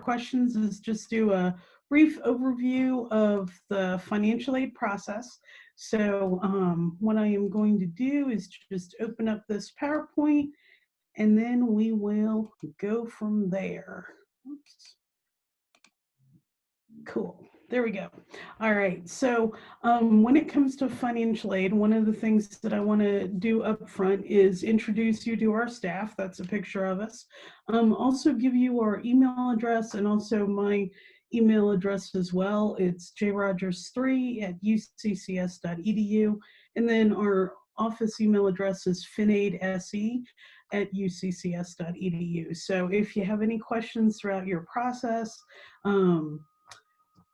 questions is just do a brief overview of the financial aid process. So what I am going to do is just open up this PowerPoint and then we will go from there. Oops. Cool. There we go. All right. So when it comes to financial aid, one of the things that I want to do up front is introduce you to our staff. That's a picture of us. Also give you our email address and also my email address as well. It's jrogers3@uccs.edu. And then our office email address is finaidse@uccs.edu. So if you have any questions throughout your process,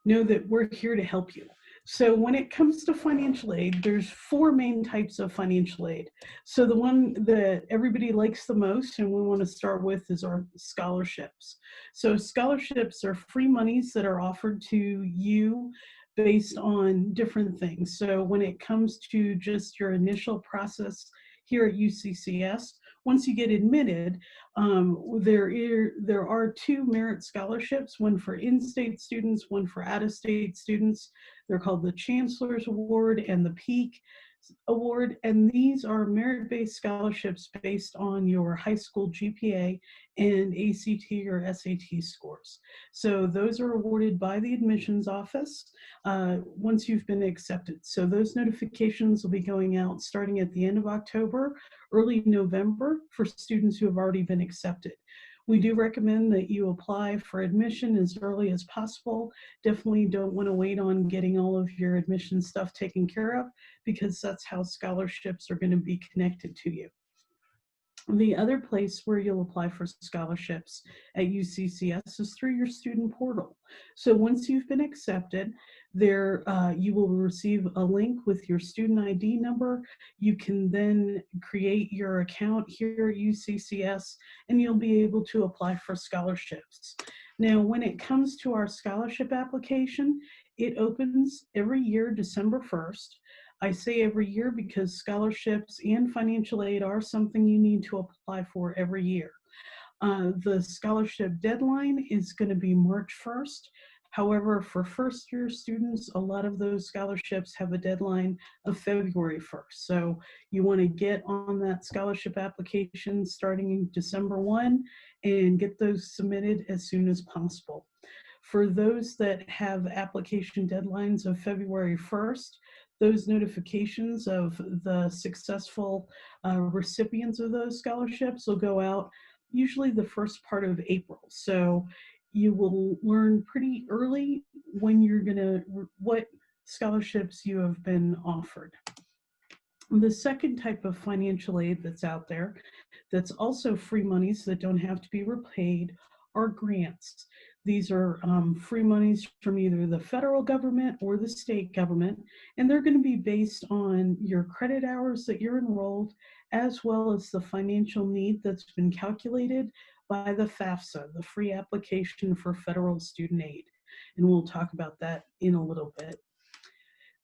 know that we're here to help you. So when it comes to financial aid, there's four main types of financial aid. So the one that everybody likes the most and we want to start with is our scholarships. So scholarships are free monies that are offered to you based on different things. So when it comes to just your initial process here at UCCS, once you get admitted, there are two merit scholarships, one for in-state students, one for out-of-state students. They're called the Chancellor's Award and the Peak Award, and these are merit-based scholarships based on your high school GPA and ACT or SAT scores. So those are awarded by the admissions office once you've been accepted. So those notifications will be going out starting at the end of October, early November for students who have already been accepted. We do recommend that you apply for admission as early as possible. Definitely don't want to wait on getting all of your admission stuff taken care of, because that's how scholarships are going to be connected to you. The other place where you'll apply for scholarships at UCCS is through your student portal. So once you've been accepted, there you will receive a link with your student ID number. You can then create your account here at UCCS and you'll be able to apply for scholarships. Now, when it comes to our scholarship application, it opens every year, December 1st. I say every year because scholarships and financial aid are something you need to apply for every year. The scholarship deadline is going to be March 1st. However, for first year students, a lot of those scholarships have a deadline of February 1st. So you want to get on that scholarship application starting December 1 and get those submitted as soon as possible. For those that have application deadlines of February 1st, those notifications of the successful recipients of those scholarships will go out usually the first part of April. So you will learn pretty early when you're what scholarships you have been offered. The second type of financial aid that's out there that's also free monies that don't have to be repaid are grants. These are free monies from either the federal government or the state government, and they're going to be based on your credit hours that you're enrolled, as well as the financial need that's been calculated by the FAFSA, the Free Application for Federal Student Aid. And we'll talk about that in a little bit.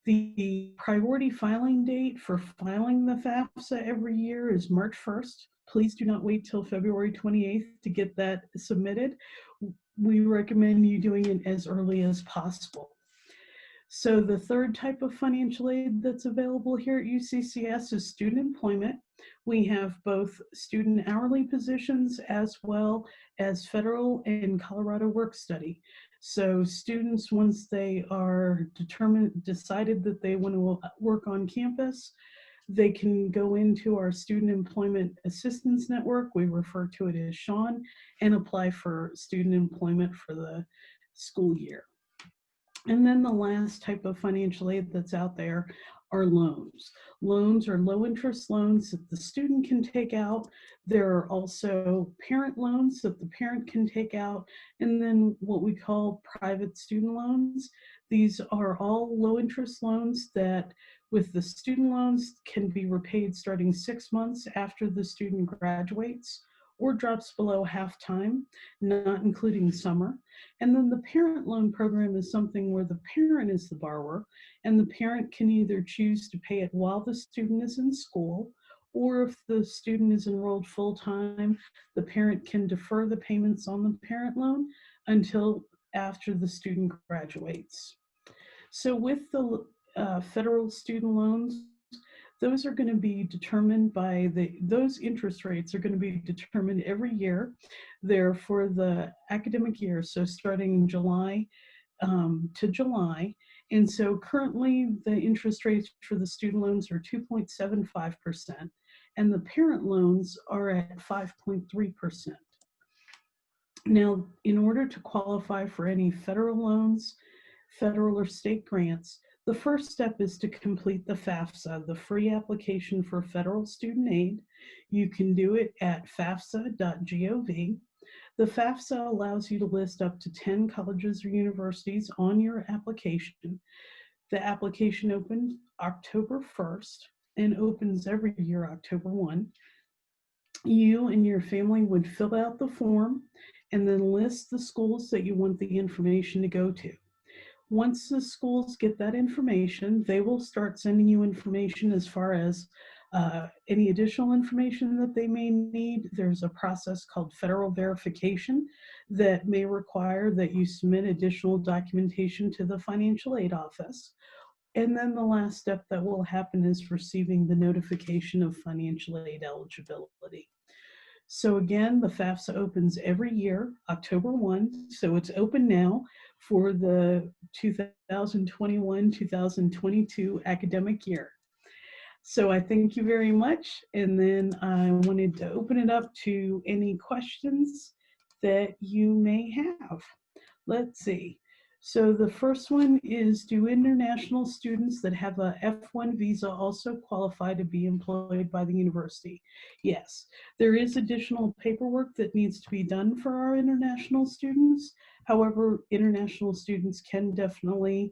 The priority filing date for filing the FAFSA every year is March 1st. Please do not wait till February 28th to get that submitted. We recommend you doing it as early as possible. So the third type of financial aid that's available here at UCCS is student employment. We have both student hourly positions as well as federal and Colorado work study. So students, once they are decided that they want to work on campus, they can go into our Student Employment Assistance Network, we refer to it as SEAN, and apply for student employment for the school year. And then the last type of financial aid that's out there are loans. Loans are low interest loans that the student can take out. There are also parent loans that the parent can take out, and then what we call private student loans. These are all low interest loans that with the student loans can be repaid starting 6 months after the student graduates or drops below half time, not including summer. And then the parent loan program is something where the parent is the borrower, and the parent can either choose to pay it while the student is in school, or if the student is enrolled full-time, the parent can defer the payments on the parent loan until after the student graduates. So with the federal student loans, those are going to be determined by those interest rates are going to be determined every year. They're for the academic year, so starting in July to July. And so currently the interest rates for the student loans are 2.75%, and the parent loans are at 5.3%. Now, in order to qualify for any federal loans, federal or state grants, the first step is to complete the FAFSA, the free application for federal student aid. You can do it at fafsa.gov. The FAFSA allows you to list up to 10 colleges or universities on your application. The application opened October 1st and opens every year October 1. You and your family would fill out the form and then list the schools that you want the information to go to. Once the schools get that information, they will start sending you information as far as any additional information that they may need. There's a process called federal verification that may require that you submit additional documentation to the financial aid office. And then the last step that will happen is receiving the notification of financial aid eligibility. So again, the FAFSA opens every year, October 1. So it's open now for the 2021-2022 academic year. So I thank you very much. And then I wanted to open it up to any questions that you may have. Let's see. So the first one is, do international students that have a F1 visa also qualify to be employed by the university? Yes, there is additional paperwork that needs to be done for our international students. However, international students can definitely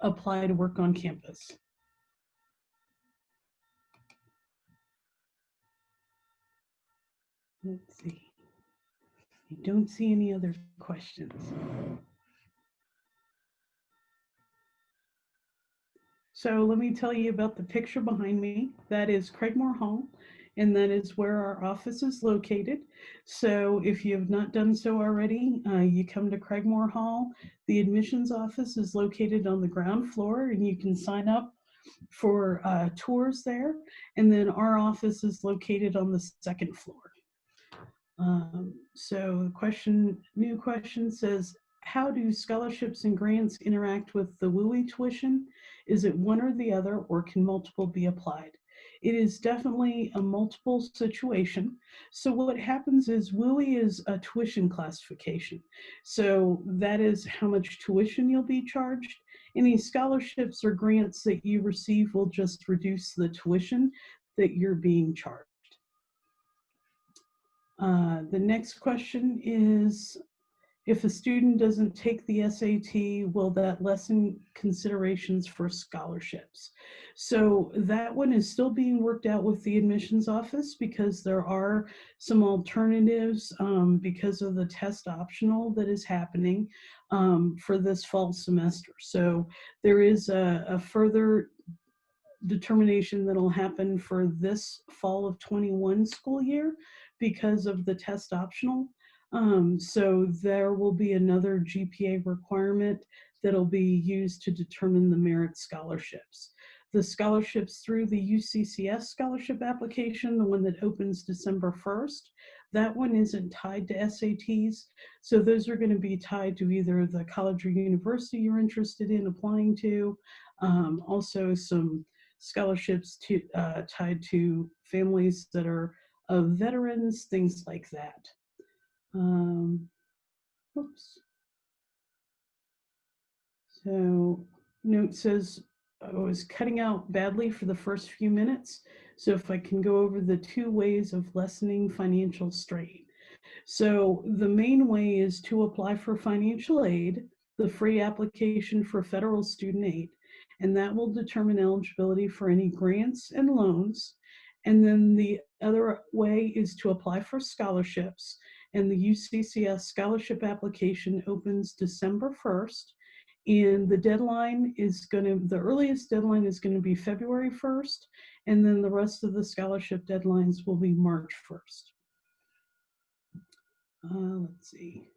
apply to work on campus. Let's see. I don't see any other questions. So let me tell you about the picture behind me. That is Craigmore Hall, and that is where our office is located. So if you have not done so already, you come to Craigmore Hall. The admissions office is located on the ground floor, and you can sign up for tours there. And then our office is located on the second floor. So the new question says, how do scholarships and grants interact with the WUI tuition? Is it one or the other, or can multiple be applied? It is definitely a multiple situation. So what happens is WUI is a tuition classification. So that is how much tuition you'll be charged. Any scholarships or grants that you receive will just reduce the tuition that you're being charged. The next question is, if a student doesn't take the SAT, will that lessen considerations for scholarships? So that one is still being worked out with the admissions office, because there are some alternatives because of the test optional that is happening for this fall semester. So there is a further determination that'll happen for this fall of 21 school year because of the test optional. So there will be another GPA requirement that'll be used to determine the merit scholarships. The scholarships through the UCCS scholarship application, the one that opens December 1st, that one isn't tied to SATs. So those are going to be tied to either the college or university you're interested in applying to, also some scholarships tied to families that are of veterans, things like that. Oops. So note says, I was cutting out badly for the first few minutes. So if I can go over the 2 ways of lessening financial strain. So the main way is to apply for financial aid, the free application for federal student aid, and that will determine eligibility for any grants and loans. And then the other way is to apply for scholarships, and the UCCS scholarship application opens December 1st. And the deadline is the earliest deadline is going to be February 1st, and then the rest of the scholarship deadlines will be March 1st. Let's see.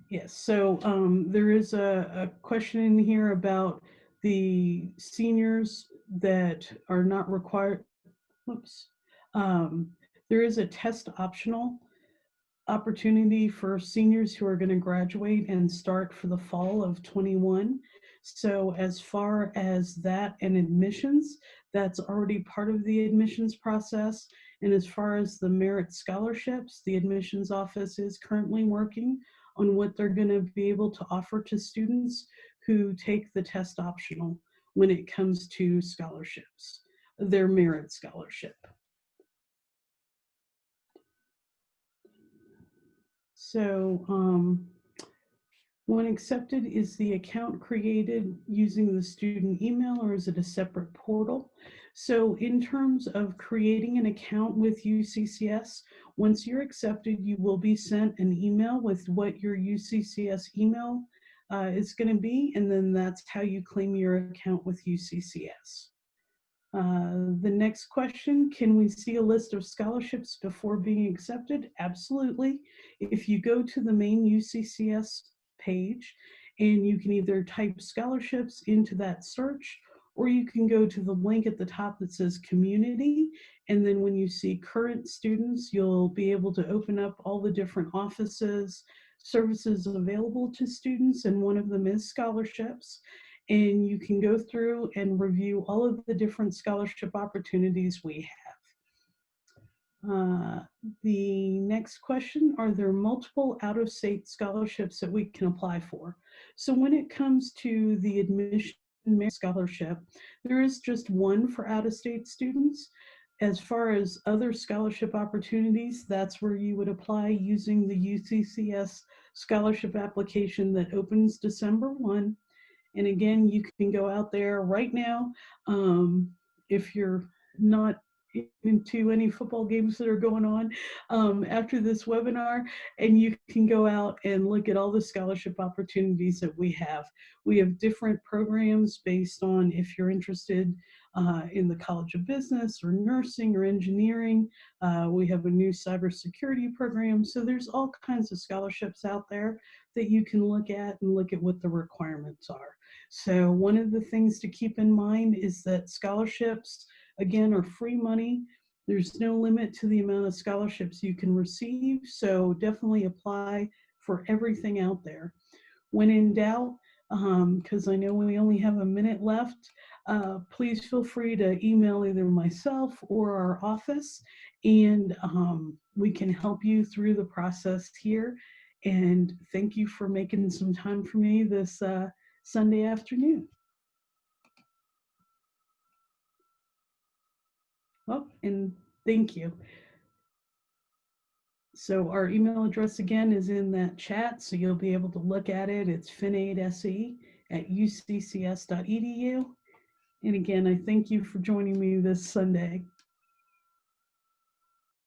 Yes, so there is a question in here about the seniors that are not required. Whoops. Um, there is a test optional opportunity for seniors who are going to graduate and start for the fall of 21. So as far as that and admissions, that's already part of the admissions process. And as far as the merit scholarships, the admissions office is currently working on what they're going to be able to offer to students who take the test optional when it comes to scholarships, their merit scholarship. So when accepted, is the account created using the student email or is it a separate portal? So in terms of creating an account with UCCS, once you're accepted, you will be sent an email with what your UCCS email is going to be, and then that's how you claim your account with UCCS. The next question, can we see a list of scholarships before being accepted? Absolutely. If you go to the main UCCS page and you can either type scholarships into that search, or you can go to the link at the top that says community. And then when you see current students, you'll be able to open up all the different offices, services available to students. And one of them is scholarships, and you can go through and review all of the different scholarship opportunities we have. The next question, are there multiple out-of-state scholarships that we can apply for? So when it comes to the admission scholarship, there is just one for out-of-state students. As far as other scholarship opportunities, that's where you would apply using the UCCS scholarship application that opens December 1. And again, you can go out there right now. If you're not into any football games that are going on after this webinar, and you can go out and look at all the scholarship opportunities that we have. We have different programs based on if you're interested in the College of Business or nursing or engineering. We have a new cybersecurity program. So there's all kinds of scholarships out there that you can look at and look at what the requirements are. So one of the things to keep in mind is that scholarships, again, are free money. There's no limit to the amount of scholarships you can receive, so definitely apply for everything out there. When in doubt, because I know we only have a minute left, please feel free to email either myself or our office, and we can help you through the process here. And thank you for making some time for me this Sunday afternoon. Oh, and thank you. So our email address again is in that chat, so you'll be able to look at it. It's fin8se@uccs.edu. And again, I thank you for joining me this Sunday.